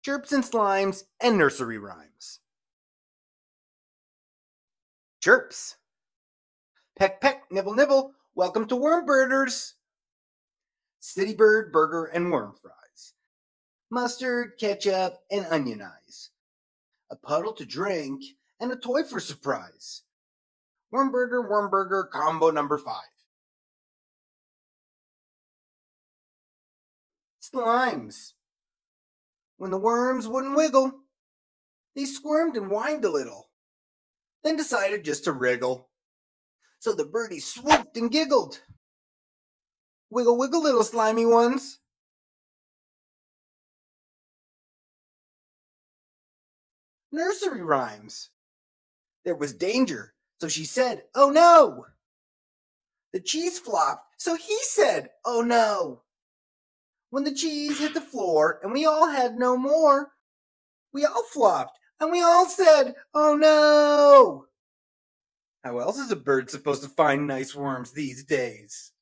Chirps and slimes and nursery rhymes. Chirps. Peck, peck, nibble, nibble. Welcome to Worm Birders. City bird, burger, and worm fries. Mustard, ketchup, and onion eyes. A puddle to drink, and a toy for surprise. Worm burger, combo number 5. Slimes. When the worms wouldn't wiggle, they squirmed and whined a little, then decided just to wriggle. So the birdie swooped and giggled. Wiggle, wiggle, little slimy ones. Nursery rhymes. There was danger, so she said, "Oh no!" The cheese flopped, so he said, "Oh no!" When the cheese hit the floor and we all had no more, we all flopped and we all said, "Oh no!" How else is a bird supposed to find nice worms these days?